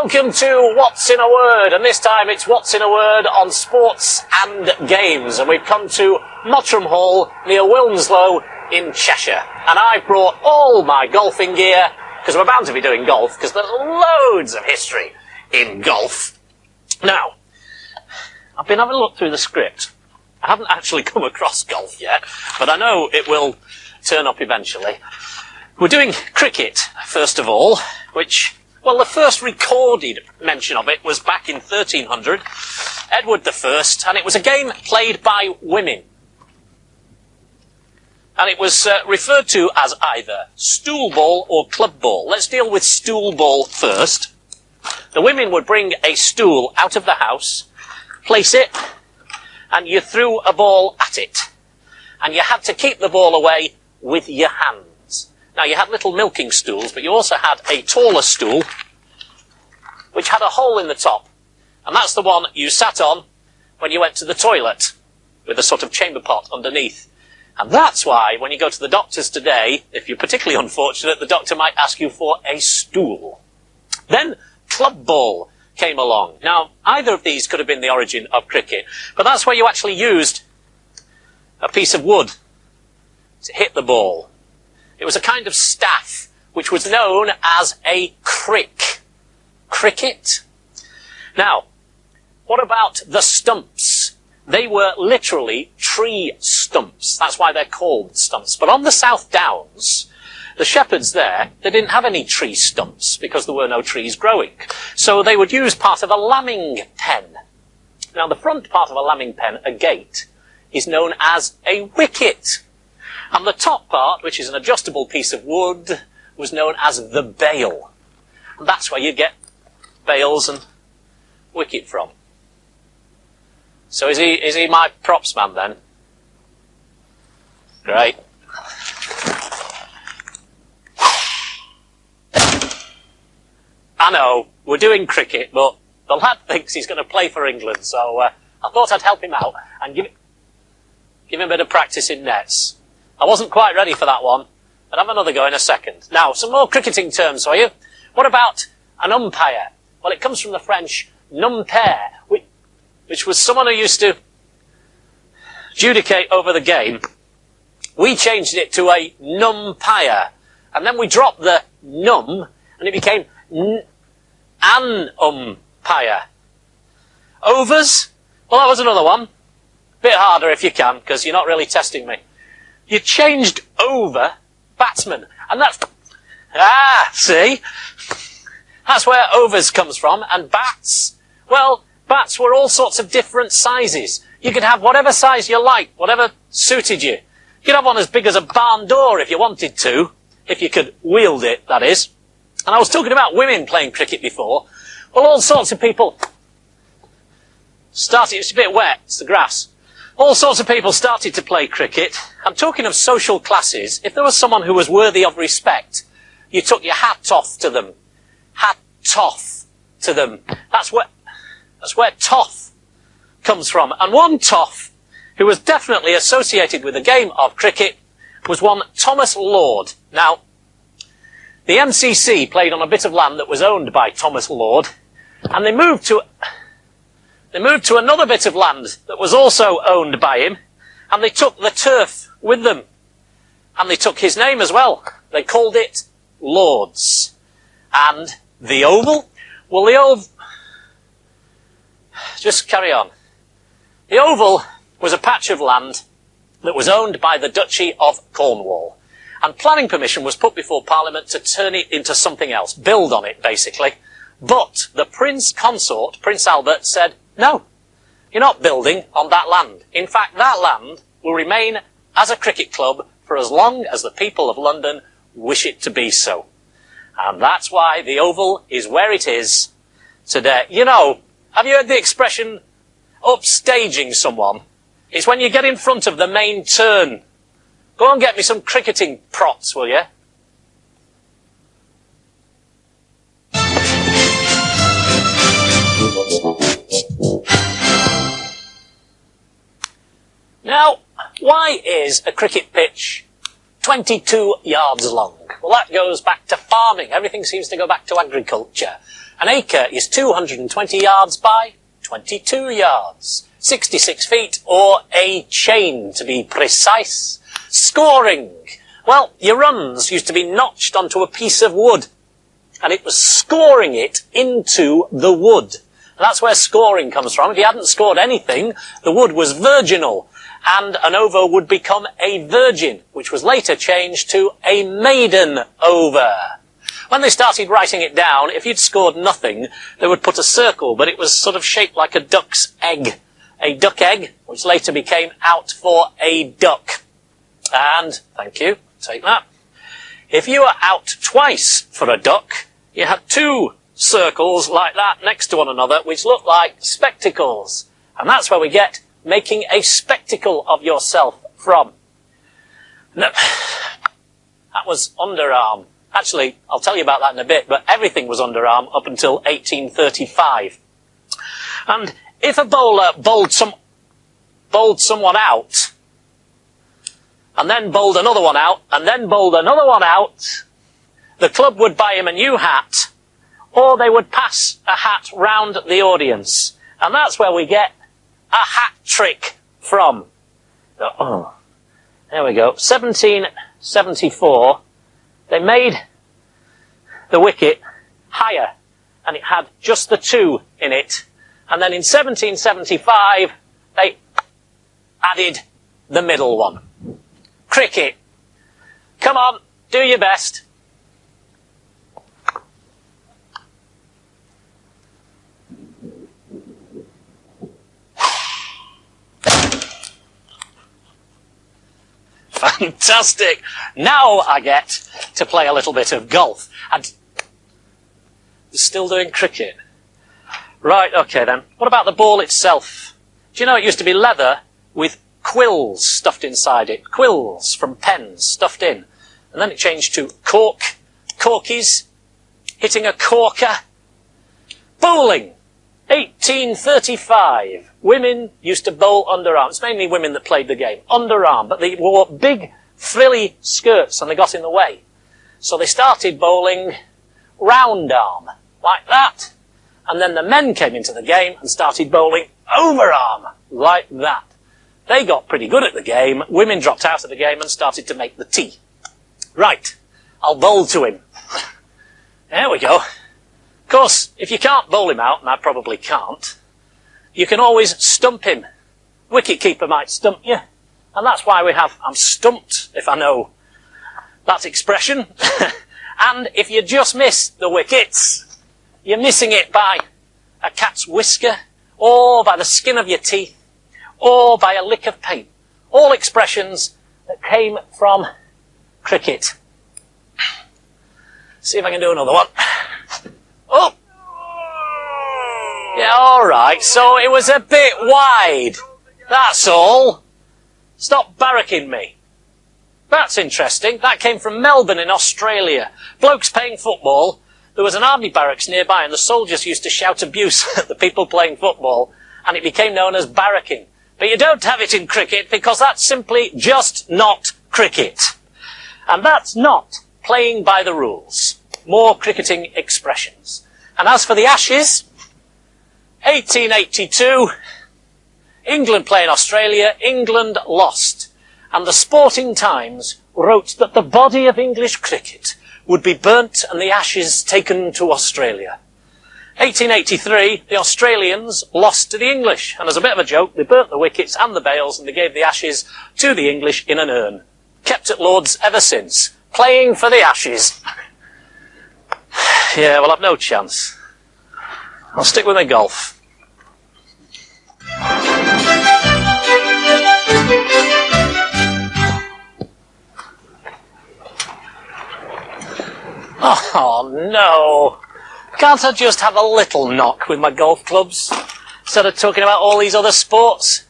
Welcome to What's in a Word, and this time it's What's in a Word on sports and games, and we've come to Mottram Hall near Wilmslow in Cheshire, and I've brought all my golfing gear, because we're bound to be doing golf, because there's loads of history in golf. Now, I've been having a look through the script. I haven't actually come across golf yet, but I know it will turn up eventually. We're doing cricket, first of all, which... well, the first recorded mention of it was back in 1300, Edward I, and it was a game played by women. And it was referred to as either stool ball or club ball. Let's deal with stool ball first. The women would bring a stool out of the house, place it, and you threw a ball at it. And you had to keep the ball away with your hands. Now, you had little milking stools, but you also had a taller stool, which had a hole in the top. And that's the one you sat on when you went to the toilet, with a sort of chamber pot underneath. And that's why, when you go to the doctors today, if you're particularly unfortunate, the doctor might ask you for a stool. Then, club ball came along. Now, either of these could have been the origin of cricket, but that's where you actually used a piece of wood to hit the ball. It was a kind of staff, which was known as a crick. Cricket. Now, what about the stumps? They were literally tree stumps. That's why they're called stumps. But on the South Downs, the shepherds there, they didn't have any tree stumps because there were no trees growing. So they would use part of a lambing pen. Now, the front part of a lambing pen, a gate, is known as a wicket. And the top part, which is an adjustable piece of wood, was known as the bail. And that's where you get bails and wicket from. So is he my props man then? Great. I know, we're doing cricket, but the lad thinks he's going to play for England, so I thought I'd help him out and give him a bit of practice in nets. I wasn't quite ready for that one, but I'll have another go in a second. Now, some more cricketing terms for you. What about an umpire? Well, it comes from the French numpère, which was someone who used to adjudicate over the game. We changed it to a numpire, and then we dropped the num, and it became an umpire. Overs? Well, that was another one. Bit harder if you can, because you're not really testing me. You changed over batsman. And that's... see? That's where overs comes from. And bats? Well, bats were all sorts of different sizes. You could have whatever size you liked, whatever suited you. You could have one as big as a barn door if you wanted to. If you could wield it, that is. And I was talking about women playing cricket before. Well, all sorts of people started... It's a bit wet. It's the grass. All sorts of people started to play cricket. I'm talking of social classes. If there was someone who was worthy of respect, you took your hat off to them. Hat off to them. That's where toff comes from. And one toff who was definitely associated with the game of cricket was one Thomas Lord. Now, the MCC played on a bit of land that was owned by Thomas Lord, and they moved to another bit of land that was also owned by him, and they took the turf with them. And they took his name as well. They called it Lords. And the Oval? Well, the Oval... Just carry on. The Oval was a patch of land that was owned by the Duchy of Cornwall. And planning permission was put before Parliament to turn it into something else. Build on it, basically. But the Prince Consort, Prince Albert, said, no, you're not building on that land. In fact, that land will remain as a cricket club for as long as the people of London wish it to be so. And that's why the Oval is where it is today. You know, have you heard the expression upstaging someone? It's when you get in front of the main turn. Go and get me some cricketing props, will you? Now, why is a cricket pitch 22 yards long? Well, that goes back to farming. Everything seems to go back to agriculture. An acre is 220 yards by 22 yards. 66 feet, or a chain to be precise. Scoring. Well, your runs used to be notched onto a piece of wood, and it was scoring it into the wood. And that's where scoring comes from. If you hadn't scored anything, the wood was virginal, and an over would become a virgin, which was later changed to a maiden over. When they started writing it down, if you'd scored nothing, they would put a circle, but it was sort of shaped like a duck's egg. A duck egg, which later became out for a duck. And, thank you, take that. If you were out twice for a duck, you had two circles like that next to one another, which look like spectacles. And that's where we get making a spectacle of yourself from. Now, that was underarm. Actually, I'll tell you about that in a bit, but everything was underarm up until 1835. And if a bowler bowled someone out, and then bowled another one out, and then bowled another one out, the club would buy him a new hat, or they would pass a hat round the audience. And that's where we get a hat trick from. Oh, there we go. 1774, they made the wicket higher, and it had just the two in it. And then in 1775, they added the middle one. Cricket. Come on, do your best. Fantastic. Now I get to play a little bit of golf. And still doing cricket. Right, okay then. What about the ball itself? Do you know it used to be leather with quills stuffed inside it? Quills from pens stuffed in. And then it changed to corkies, hitting a corker. Bowling. 1835. Women used to bowl underarm. It's mainly women that played the game. Underarm. But they wore big, frilly skirts and they got in the way. So they started bowling round arm. Like that. And then the men came into the game and started bowling overarm. Like that. They got pretty good at the game. Women dropped out of the game and started to make the tea. Right. I'll bowl to him. There we go. Of course, if you can't bowl him out, and I probably can't, you can always stump him. Wicket-keeper might stump you. And that's why we have, I'm stumped, if I know that expression. And if you just miss the wickets, you're missing it by a cat's whisker, or by the skin of your teeth, or by a lick of paint. All expressions that came from cricket. See if I can do another one. Oh! Yeah, alright, so it was a bit wide. That's all. Stop barracking me. That's interesting. That came from Melbourne in Australia. Blokes playing football. There was an army barracks nearby and the soldiers used to shout abuse at the people playing football and it became known as barracking. But you don't have it in cricket because that's simply just not cricket. And that's not playing by the rules. More cricketing expressions. And as for the Ashes, 1882, England playing Australia, England lost. And the Sporting Times wrote that the body of English cricket would be burnt and the ashes taken to Australia. 1883, the Australians lost to the English. And as a bit of a joke, they burnt the wickets and the bails and they gave the ashes to the English in an urn. Kept at Lord's ever since. Playing for the Ashes. Yeah, well, I've no chance. I'll stick with my golf. Oh, no. Can't I just have a little knock with my golf clubs instead of talking about all these other sports?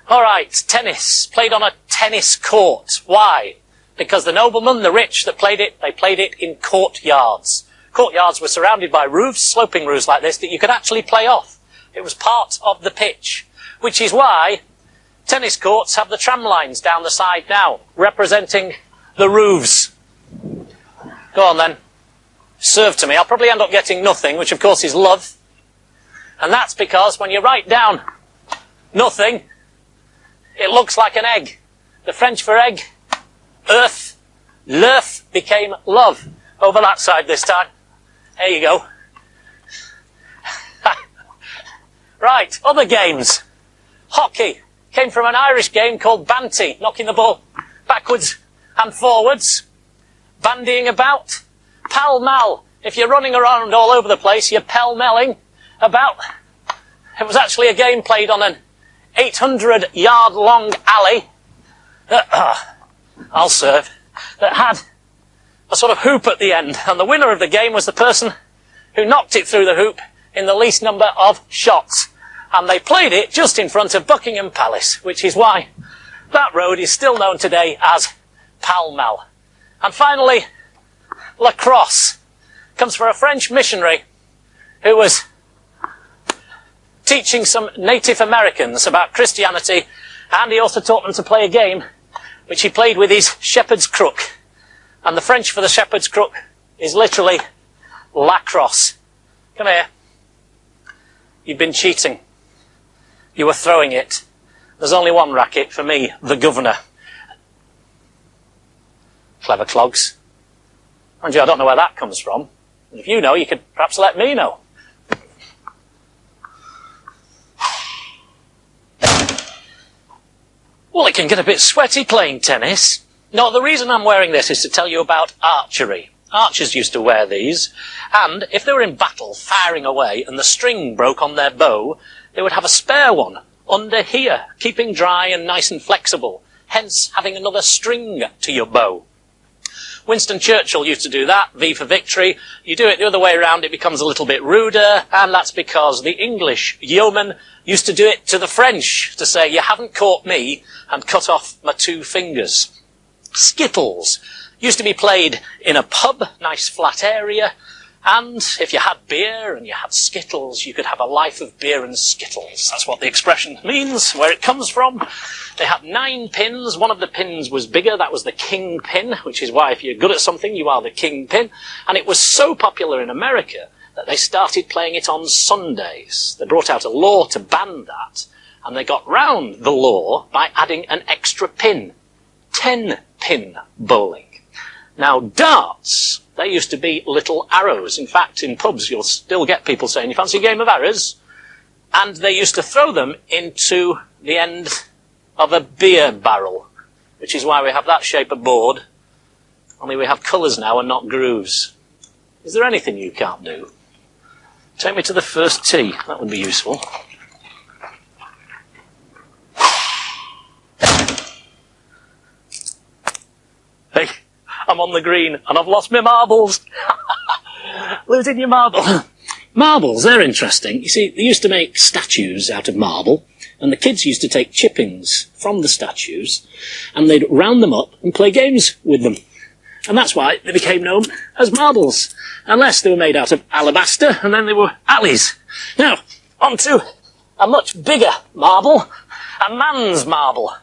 All right, tennis. Played on a tennis court. Why? Because the noblemen, the rich that played it, they played it in courtyards. Courtyards were surrounded by roofs, sloping roofs like this, that you could actually play off. It was part of the pitch. Which is why tennis courts have the tram lines down the side now, representing the roofs. Go on then. served to me, I'll probably end up getting nothing, which of course is love. And that's because when you write down nothing, it looks like an egg. The French for egg, earth, l'earth became love. Over that side this time. There you go. Right, other games. Hockey came from an Irish game called banty, knocking the ball backwards and forwards. Bandying about. Pall-mall. If you're running around all over the place, you're pell-melling about. It was actually a game played on an 800-yard-long alley that, I'll serve, that had a sort of hoop at the end. And the winner of the game was the person who knocked it through the hoop in the least number of shots. And they played it just in front of Buckingham Palace, which is why that road is still known today as Pall Mall. And finally, lacrosse comes from a French missionary who was teaching some Native Americans about Christianity, and he also taught them to play a game which he played with his shepherd's crook. And the French for the shepherd's crook is literally lacrosse. Come here. You've been cheating. You were throwing it. There's only one racket for me, the governor. Clever clogs. Mind you, I don't know where that comes from. And if you know, you could perhaps let me know. Well, it can get a bit sweaty playing tennis. No, the reason I'm wearing this is to tell you about archery. Archers used to wear these, and if they were in battle, firing away, and the string broke on their bow, they would have a spare one under here, keeping dry and nice and flexible, hence having another string to your bow. Winston Churchill used to do that, V for victory. You do it the other way around, it becomes a little bit ruder, and that's because the English yeomen used to do it to the French, to say, you haven't caught me, and cut off my 2 fingers. Skittles used to be played in a pub, nice flat area, and if you had beer and you had skittles, you could have a life of beer and skittles. That's what the expression means, where it comes from. They had 9 pins. One of the pins was bigger. That was the king pin, which is why if you're good at something, you are the king pin. And it was so popular in America that they started playing it on Sundays. They brought out a law to ban that, and they got round the law by adding an extra pin. 10-pin bowling. Now, darts, they used to be little arrows. In fact, in pubs, you'll still get people saying, you fancy a game of arrows? And they used to throw them into the end of a beer barrel, which is why we have that shape of board, only we have colours now and not grooves. Is there anything you can't do? Take me to the first tee. That would be useful. Hey, I'm on the green and I've lost my marbles. Losing your marble. Marbles, they're interesting. You see, they used to make statues out of marble, and the kids used to take chippings from the statues, and they'd round them up and play games with them. And that's why they became known as marbles. Unless they were made out of alabaster, and then they were alleys. Now, on to a much bigger marble, a man's marble.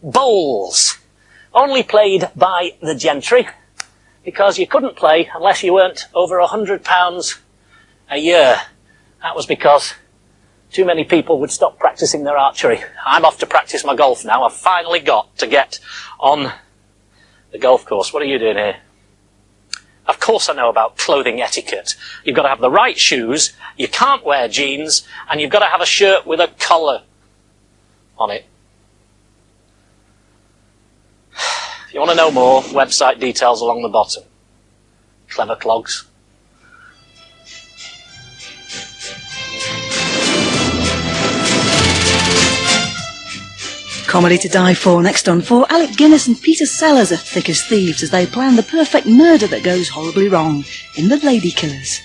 Bowls. Only played by the gentry, because you couldn't play unless you weren't over £100 a year. That was because too many people would stop practicing their archery. I'm off to practice my golf now. I've finally got to get on the golf course. What are you doing here? Of course I know about clothing etiquette. You've got to have the right shoes, you can't wear jeans, and you've got to have a shirt with a collar on it. If you want to know more, website details along the bottom. Clever clogs. Comedy to die for. Next on 4, Alec Guinness and Peter Sellers are thick as thieves as they plan the perfect murder that goes horribly wrong in The Lady Killers.